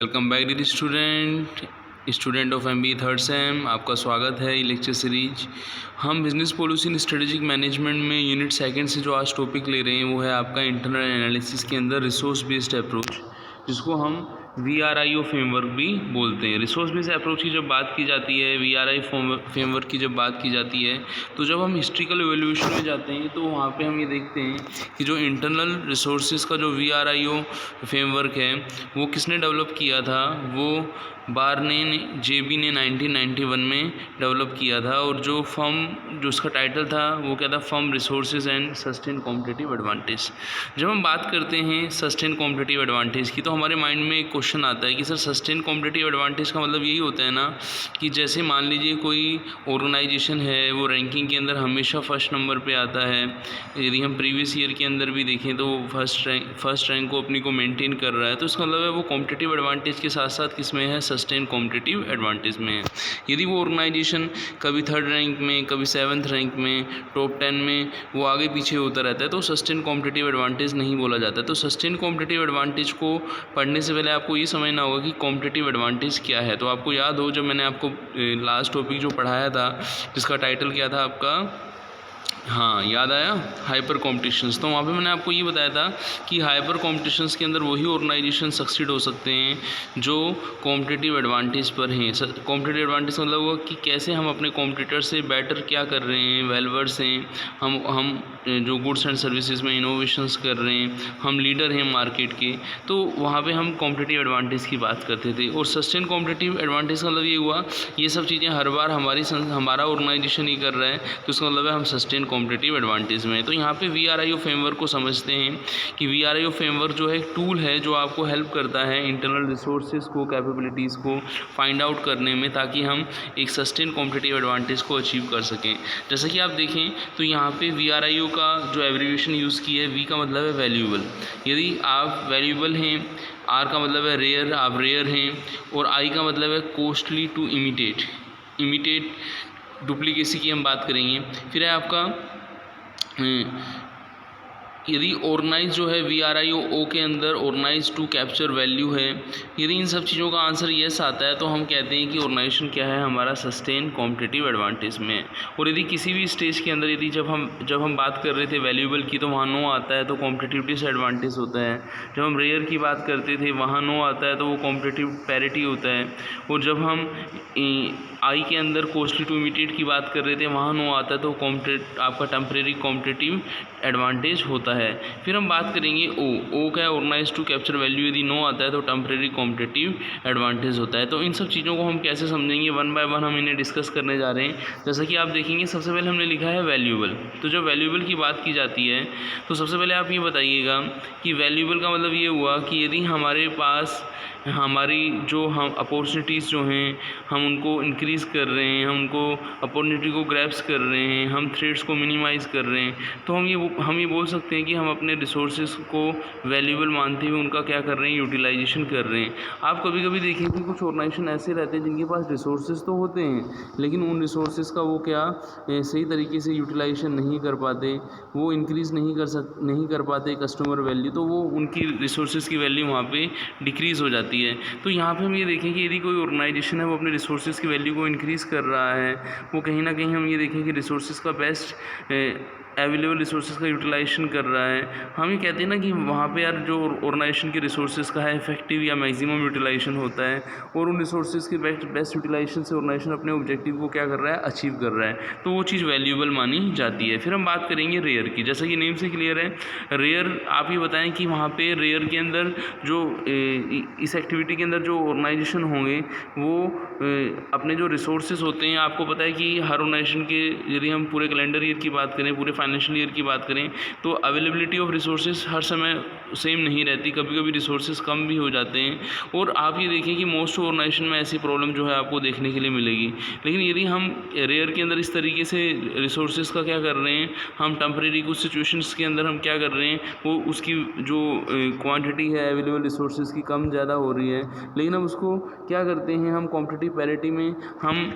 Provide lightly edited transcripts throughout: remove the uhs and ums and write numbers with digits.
Welcome back dear student of MBA third sem. आपका स्वागत है ये लेक्चर सीरीज। हम business policy and strategic management में यूनिट सेकंड से जो आज टॉपिक ले रहे हैं वो है आपका इंटरनल एनालिसिस के अंदर रिसोर्स बेस्ड अप्रोच, जिसको हम VRIO फ्रेमवर्क भी बोलते हैं। रिसोर्स बेस्ड अप्रोच की जब बात की जाती है, VRI फ्रेमवर्क की जब बात की जाती है, तो जब हम हिस्ट्रिकल एवोल्यूशन में जाते हैं तो वहाँ पे हम ये देखते हैं कि जो इंटरनल रिसोर्सेज का जो VRIO फ्रेमवर्क है वो किसने डेवलप किया था, वो बार्ने ने JB ने 1991 में डेवलप किया था। और जो उसका टाइटल था वो क्या था, firm resources and sustain competitive advantage. जब हम बात करते हैं सस्टेन कॉम्पिटिटिव एडवांटेज की तो हमारे माइंड में एक क्वेश्चन आता है कि सर सस्टेन कॉम्पिटिटिव एडवांटेज का मतलब यही होता है ना कि जैसे मान लीजिए कोई ऑर्गेनाइजेशन है, वो रैंकिंग के अंदर हमेशा फर्स्ट नंबर पे आता है। यदि हम प्रीवियस ईयर के अंदर भी देखें तो वो फर्स्ट रैंक को अपनी को मेंटेन कर रहा है, तो इसका मतलब है वो कॉम्पिटिटिव एडवांटेज के साथ साथ किस में है, सस्टेन कॉम्पिटिटिव एडवांटेज में है। यदि वो ऑर्गेनाइजेशन कभी थर्ड रैंक में, कभी सेवन्थ रैंक में, टॉप 10 में वो आगे पीछे होता रहता है तो सस्टेन कॉम्पिटिटिव एडवांटेज नहीं बोला जाता। तो सस्टेन कॉम्पिटिटिव एडवांटेज को पढ़ने से पहले आपको ये समझना होगा कि कॉम्पिटिटिव एडवांटेज क्या है। तो आपको याद हो जब मैंने आपको लास्ट टॉपिक जो पढ़ाया था जिसका टाइटल क्या था आपका, हाँ याद आया, हाइपर कॉम्पिटिशन्स। तो वहाँ पे मैंने आपको ये बताया था कि हाइपर कॉम्पिटिशन्स के अंदर वही ऑर्गेनाइजेशन सक्सीड हो सकते हैं जो कॉम्पिटिटिव एडवांटेज पर हैं। कॉम्पिटिटिव एडवांटेज मतलब हुआ कि कैसे हम अपने कॉम्पिटिटर से बेटर क्या कर रहे हैं, वेलवर्स हैं, हम जो गुड्स एंड सर्विसेज में इनोवेशंस कर रहे हैं, हम लीडर हैं मार्केट के। तो वहाँ पे हम कॉम्पिटिटिव एडवांटेज की बात करते थे। और सस्टेन कॉम्पिटिटिव एडवांटेज का मतलब ये हुआ ये सब चीज़ें हर बार हमारा ऑर्गेनाइजेशन ही कर रहा है, तो इसका मतलब है हम सस्टेन कॉम्पिटिटिव एडवांटेज में। तो यहाँ पे VRIO फ्रेमवर्क को समझते हैं कि VRIO फ्रेमवर्क जो है एक टूल है जो आपको हेल्प करता है इंटरनल रिसोर्सेज को, कैपेबिलिटीज़ को फाइंड आउट करने में, ताकि हम एक सस्टेन कॉम्पिटिटिव एडवांटेज को अचीव कर सकें। जैसा कि आप देखें तो यहाँ पे VRIO का जो एब्रीविएशन यूज़ की है, V का मतलब है वैल्यूएबल। यदि आप वैल्यूएबल हैं, R का मतलब है रेयर, आप रेयर हैं, और I का मतलब है कॉस्टली टू इमिटेट डुप्लीकेसी की हम बात करेंगे। फिर है आपका यदि ऑर्गेनाइज जो है VRIO O के अंदर ऑर्गेनाइज टू कैप्चर वैल्यू है। यदि इन सब चीज़ों का आंसर येस आता है तो हम कहते हैं कि ऑर्गेनाइजेशन क्या है, हमारा सस्टेन कॉम्पिटिटिव एडवांटेज में। और यदि किसी भी स्टेज के अंदर यदि जब हम बात कर रहे थे वैल्यूएबल की तो वहाँ नो आता है तो कॉम्पिटिटिव डिसएडवांटेज होता है। जब हम रेयर की बात करते थे वहाँ नो आता है तो वो कॉम्पिटिटिव पैरिटी होता है। और जब हम आई के अंदर कॉस्टली टू इमिटेट की बात कर रहे थे वहाँ नो आता है तो आपका टेम्परेरी कॉम्पिटिटिव एडवांटेज होता है। फिर हम बात करेंगे ओ का है ऑर्गेनाइज टू कैप्चर वैल्यू। यदि नो आता है तो टेम्परेरी कॉम्पिटिटिव एडवांटेज होता है। तो इन सब चीज़ों को हम कैसे समझेंगे, वन बाय वन हम इन्हें डिस्कस करने जा रहे हैं। जैसा कि आप देखेंगे सबसे पहले हमने लिखा है वैल्यूएबल। तो जब वैल्यूएबल की बात की जाती है तो सबसे पहले आप ये बताइएगा कि वैल्यूएबल का मतलब ये हुआ कि यदि हमारे पास हमारी जो हम अपॉर्चुनिटीज़ जो हैं हम उनको इंक्रीज़ कर रहे हैं, हम उनको अपॉर्चुनिटी को ग्रैब्स कर रहे हैं, हम थ्रेट्स को मिनिमाइज़ कर रहे हैं, तो हम ये बोल सकते हैं कि हम अपने रिसोर्सेज को वैल्यूएबल मानते हुए उनका क्या कर रहे हैं, यूटिलाइजेशन कर रहे हैं। आप कभी कभी देखें कि कुछ ऑर्गेनाइजेशन ऐसे रहते हैं जिनके पास रिसोर्सेज तो होते हैं लेकिन उन रिसोर्सेज का वो क्या सही तरीके से यूटिलाइजेशन नहीं कर पाते, वो इंक्रीज़ नहीं कर पाते कस्टमर वैल्यू, तो वो उनकी रिसोर्सेज की वैल्यू वहाँ पे डिक्रीज़ हो जाती है। तो यहाँ पे हम ये देखें कि यदि कोई ऑर्गेनाइजेशन है वो अपने रिसोर्सेज की वैल्यू को इंक्रीज़ कर रहा है, वो कहीं ना कहीं हम ये देखें कि रिसोर्सेज का बेस्ट अवेलेबल रिसोर्सेज का यूटिलाइजेशन कर रहा है। हम ये कहते हैं ना कि वहाँ पे यार जो ऑर्गेनाइजेशन के रिसोर्सेज का है इफेक्टिव या मैक्सिमम यूटिलाइजेशन होता है, और उन रिसोर्सेज के बेस्ट यूटिलाइजेशन से ऑर्गेनाइजेशन अपने ऑब्जेक्टिव को क्या कर रहा है, अचीव कर रहा है, तो वो चीज़ वैल्यूएबल मानी जाती है। फिर हम बात करेंगे रेयर की। जैसा कि नेम से क्लियर है, रेयर आप ये बताएं कि वहाँ पे रेयर के अंदर जो इस एक्टिविटी के अंदर जो ऑर्गेनाइजेशन होंगे वो अपने जो रिसोर्सेज होते हैं, आपको पता है कि हर ऑर्गेनाइजेशन के यदि हम पूरे कैलेंडर ईयर की बात करें, पूरे फाइनेंशियल ईयर की बात करें, तो अवेलेबिलिटी ऑफ रिसोर्सेज हर समय सेम नहीं रहती, कभी कभी रिसोर्सेज कम भी हो जाते हैं। और आप ये देखें कि मोस्ट ऑर्गेनाइजेशन में ऐसी प्रॉब्लम जो है आपको देखने के लिए मिलेगी। लेकिन यदि हम रेयर के अंदर इस तरीके से रिसोर्सेज का क्या कर रहे हैं, हम टेम्परेरी कुछ सिचुएशंस के अंदर हम क्या कर रहे हैं, वो उसकी जो क्वांटिटी है अवेलेबल रिसोर्सेज की कम ज़्यादा हो रही है, लेकिन हम उसको क्या करते हैं, हम कॉम्पिटिटिव पैरिटी में हम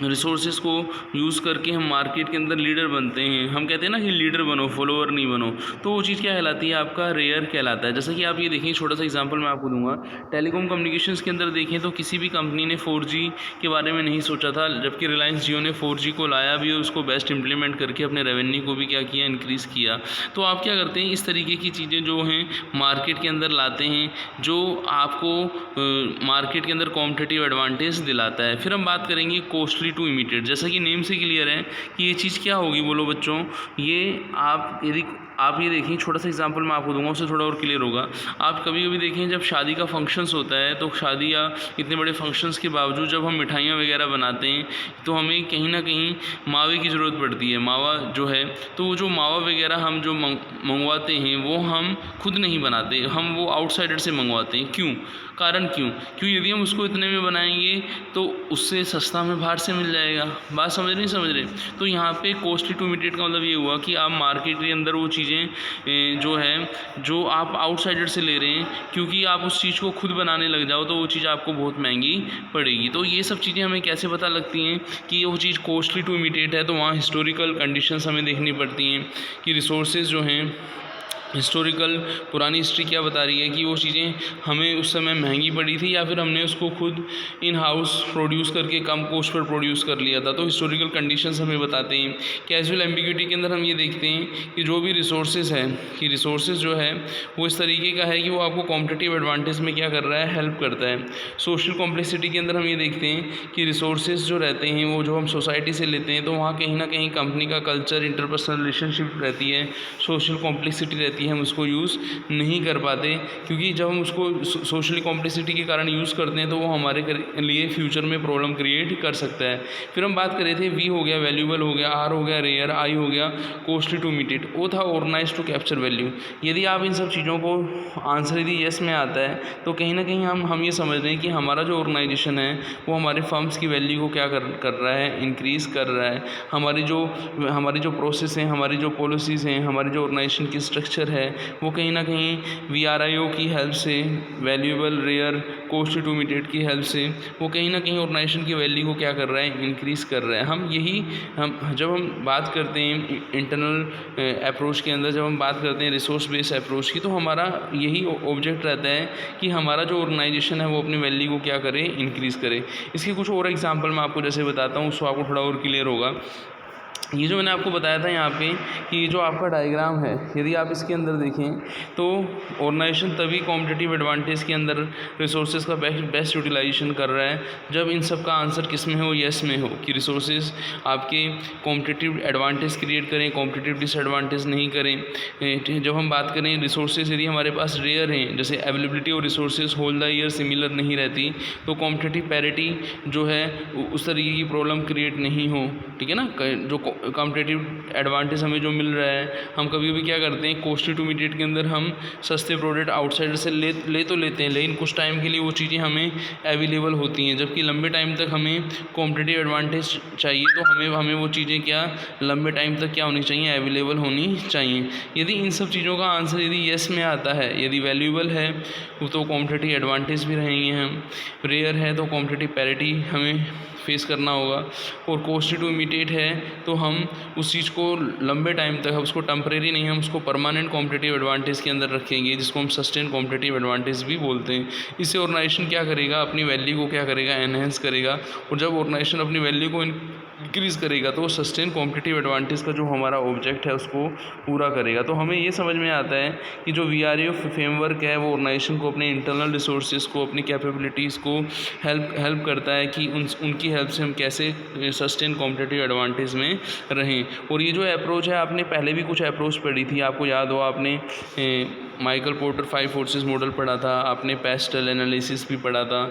रिसोर्सेज को यूज़ करके हम मार्केट के अंदर लीडर बनते हैं। हम कहते हैं ना कि लीडर बनो, फॉलोअर नहीं बनो। तो वो चीज़ क्या कहलाती है, आपका रेयर कहलाता है। जैसा कि आप ये देखें, छोटा सा एग्जांपल मैं आपको दूंगा। टेलीकॉम कम्युनिकेशंस के अंदर देखें तो किसी भी कंपनी ने 4G के बारे में नहीं सोचा था, जबकि रिलायंस जियो ने 4G को लाया भी और उसको बेस्ट इंप्लीमेंट करके अपने रेवेन्यू को भी क्या किया, इंक्रीज़ किया। तो आप क्या करते हैं, इस तरीके की चीज़ें जो हैं मार्केट के अंदर लाते हैं, जो आपको मार्केट के अंदर कॉम्पिटिटिव एडवांटेज दिलाता है। फिर हम बात करेंगे कॉस्टली टू इमिटेट। जैसा कि नेम से क्लियर है कि ये चीज़ क्या होगी, बोलो बच्चों। ये आप यदि आप ये देखें, छोटा सा एग्जांपल मैं आपको दूंगा, उससे थोड़ा और क्लियर होगा। आप कभी कभी देखें, जब शादी का फंक्शंस होता है तो शादी या इतने बड़े फंक्शंस के बावजूद जब हम मिठाइयाँ वगैरह बनाते हैं तो हमें कहीं ना कहीं मावे की ज़रूरत पड़ती है। मावा जो है, तो वो जो मावा वगैरह हम जो मंगवाते हैं वो हम खुद नहीं बनाते, हम वो आउटसाइडर से मंगवाते हैं। क्यों? कारण क्यों? यदि हम उसको इतने में बनाएंगे तो उससे सस्ता हमें बाहर से मिल जाएगा। बात समझ रहे? तो यहाँ पे कॉस्टली टू इमिटेट का मतलब ये हुआ कि आप मार्केट के अंदर वो चीज़ें जो है, जो आप आउटसाइडर से ले रहे हैं, क्योंकि आप उस चीज़ को खुद बनाने लग जाओ तो वो चीज़ आपको बहुत महंगी पड़ेगी। तो ये सब चीज़ें हमें कैसे पता लगती हैं कि वो चीज़ कॉस्टली टू इमिटेट है? तो वहाँ हिस्टोरिकल कंडीशंस हमें देखनी पड़ती हैं कि रिसोर्सेज जो हैं, हिस्टोरिकल पुरानी हिस्ट्री क्या बता रही है कि वो चीज़ें हमें उस समय महंगी पड़ी थी या फिर हमने उसको खुद इन हाउस प्रोड्यूस करके कम कॉस्ट पर प्रोड्यूस कर लिया था। तो हिस्टोरिकल कंडीशंस हमें बताते हैं। कैजुअल एम्बिग्यूटी के अंदर हम ये देखते हैं कि जो भी रिसोर्सेज है, कि रिसोर्सेज जो है वो इस तरीके का है कि वो आपको कॉम्पिटिटिव एडवांटेज में क्या कर रहा है, हेल्प करता है। सोशल कॉम्प्लेक्सिटी के अंदर हम ये देखते हैं कि रिसोर्सेज जो रहते हैं वो जो हम सोसाइटी से लेते हैं तो वहाँ कहीं ना कहीं कंपनी का कल्चर, इंटरपर्सनल रिलेशनशिप रहती है, सोशल कॉम्प्लेक्सिटी रहती है, हम उसको यूज़ नहीं कर पाते। क्योंकि जब हम उसको सोशली कॉम्प्लेक्सिटी के कारण यूज़ करते हैं तो वो हमारे लिए फ्यूचर में प्रॉब्लम क्रिएट कर सकता है। फिर हम बात कर रहे थे, वी हो गया वैल्यूएबल हो गया, आर हो गया रेयर, आई हो गया कॉस्टली टू इमिटेट, वो था ऑर्गेनाइज टू कैप्चर वैल्यू। यदि आप इन सब चीज़ों को आंसर यदि येस में आता है तो कहीं ना कहीं हम ये समझ रहे हैं कि हमारा जो ऑर्गेनाइजेशन है वो हमारे फर्म्स की वैल्यू को क्या कर रहा है, इंक्रीज़ कर रहा है। हमारी जो प्रोसेस हैं, हमारी जो पॉलिसीज़ हैं, हमारी जो ऑर्गेनाइजेशन की स्ट्रक्चर है वो कहीं ना कहीं VRIO की हेल्प से, valuable rare costly to imitate की हेल्प से वो कहीं ना कहीं ऑर्गेनाइजेशन की वैल्यू को क्या कर रहा है, इंक्रीज़ कर रहा है। जब हम बात करते हैं इंटरनल अप्रोच के अंदर, जब हम बात करते हैं रिसोर्स बेस्ड अप्रोच की, तो हमारा यही ऑब्जेक्ट रहता है कि हमारा जो ऑर्गेनाइजेशन है वो अपनी वैल्यू को क्या करे, इंक्रीज़ करे। इसके कुछ और एग्जांपल मैं आपको जैसे बताता हूँ, उसको आपको थोड़ा और क्लियर होगा। ये जो मैंने आपको बताया था यहाँ पे कि ये जो आपका डायग्राम है, यदि आप इसके अंदर देखें तो ऑर्गेनाइजेशन तभी कॉम्पिटिटिव एडवांटेज के अंदर रिसोर्सेज का बेस्ट यूटिलाइजेशन कर रहा है जब इन सब का आंसर किस में हो, येस में हो, कि रिसोर्सेज आपके कॉम्पिटिटिव एडवांटेज क्रिएट करें, कॉम्पिटिटिव डिसएडवांटेज नहीं करें। जब हम बात करें रिसोर्सेज यदि हमारे पास रेयर हैं, जैसे अवेलेबिलिटी और resources whole the year similar नहीं रहती, तो कॉम्पिटिटिव पैरिटी जो है उस तरीके की प्रॉब्लम क्रिएट नहीं हो, ठीक है ना। जो कॉम्पिटिटिव एडवांटेज हमें जो मिल रहा है, हम कभी कभी क्या करते हैं, कॉस्टली टू इमिटेट के अंदर हम सस्ते प्रोडक्ट आउटसाइडर से ले तो लेते हैं, लेकिन कुछ टाइम के लिए वो चीज़ें हमें अवेलेबल होती हैं, जबकि लंबे टाइम तक हमें कॉम्पिटिटिव एडवांटेज चाहिए तो हमें वो चीज़ें क्या लंबे टाइम तक क्या होनी चाहिए, अवेलेबल होनी चाहिए। यदि इन सब चीज़ों का आंसर यदि येस में आता है, यदि वैल्यूएबल है तो कॉम्पिटिटिव एडवांटेज भी रहेंगे, हम रेयर है तो कॉम्पिटिटिव पैरिटी हमें फेस करना होगा, और कॉस्टली टू इमिटेट है तो हम उस चीज़ को लंबे टाइम तक, उसको टेम्परेरी नहीं, हम उसको परमानेंट कॉम्पिटिटिव एडवांटेज के अंदर रखेंगे, जिसको हम सस्टेन कॉम्पिटिटिव एडवांटेज भी बोलते हैं। इससे ऑर्गेनाइजेशन क्या करेगा, अपनी वैल्यू को क्या करेगा, एनहेंस करेगा, और जब ऑर्गेनाइजेशन अपनी वैल्यू को इंक्रीज़ करेगा तो सस्टेन कॉम्पिटिटिव एडवांटेज का जो हमारा ऑब्जेक्ट है उसको पूरा करेगा। तो हमें ये समझ में आता है कि जो VRIO फ्रेमवर्क है वो ऑर्गेनाइजेशन को अपने इंटरनल रिसोर्सेज को, अपनी कैपेबिलिटीज़ को हेल्प करता है कि उनकी हेल्प से हम कैसे सस्टेन कॉम्पिटिटिव एडवांटेज में रहें। और ये जो अप्रोच है, आपने पहले भी कुछ अप्रोच पढ़ी थी, आपको याद हो, आपने माइकल पोर्टर 5 फोर्सेस मॉडल पढ़ा था, आपने पेस्टल एनालिसिस भी पढ़ा था,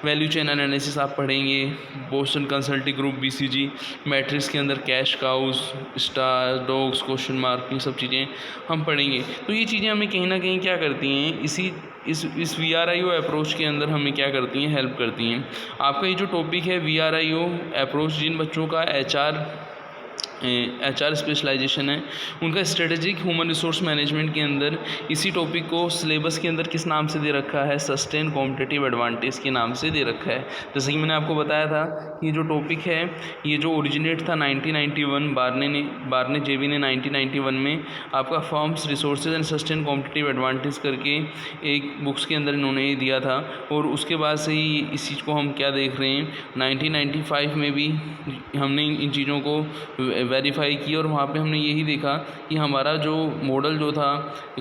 वैल्यू चेन एनालिसिस आप पढ़ेंगे, Boston consulting group BCG, matrix के अंदर cash cows, star, dogs, question mark, ये सब चीज़ें हम पढ़ेंगे। तो ये चीज़ें हमें कहीं ना कहीं क्या करती हैं, इस VRIO अप्रोच के अंदर हमें क्या करती हैं, हेल्प करती हैं। आपका ये जो टॉपिक है VRIO अप्रोच, जिन बच्चों का HR HR स्पेशलाइजेशन है, उनका स्ट्रेटेजिक ह्यूमन रिसोर्स मैनेजमेंट के अंदर इसी टॉपिक को सिलेबस के अंदर किस नाम से दे रखा है, सस्टेन कॉम्पिटिटिव एडवांटेज के नाम से दे रखा है। जैसे कि मैंने आपको बताया था कि ये जो टॉपिक है ये जो ओरिजिनेट था 1991, बार्ने जेवी ने 1991 में आपका firms resources and sustain competitive advantage करके एक बुक्स के अंदर इन्होंने ये दिया था। और उसके बाद से ही इस चीज़ को हम क्या देख रहे हैं, 1995 में भी हमने इन चीज़ों को वेरीफाई किया और वहाँ पे हमने यही देखा कि हमारा जो मॉडल जो था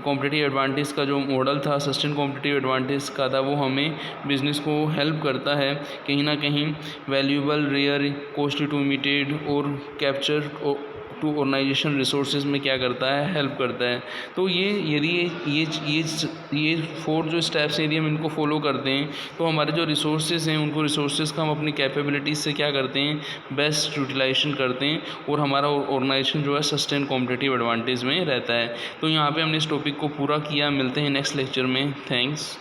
कॉम्पिटिटिव एडवांटेज का, जो मॉडल था सस्टेन कॉम्पिटिटिव एडवांटेज का था, वो हमें बिज़नेस को हेल्प करता है कहीं ना कहीं valuable, rare, costly to imitate और कैप्चर टू ऑर्गेनाइजेशन रिसोर्सेज में क्या करता है, हेल्प करता है। तो ये यदि ये 4 जो स्टेप्स हैं यदि हम इनको फॉलो करते हैं तो हमारे जो रिसोर्सेज हैं उनको रिसोर्सेज का हम अपनी कैपेबिलिटीज़ से क्या करते हैं, बेस्ट यूटिलाइजेशन करते हैं और हमारा ऑर्गेनाइजेशन जो है सस्टेन कॉम्पिटिटिव एडवांटेज में रहता है। तो यहाँ पे हमने इस टॉपिक को पूरा किया। मिलते हैं नेक्स्ट लेक्चर में। थैंक्स।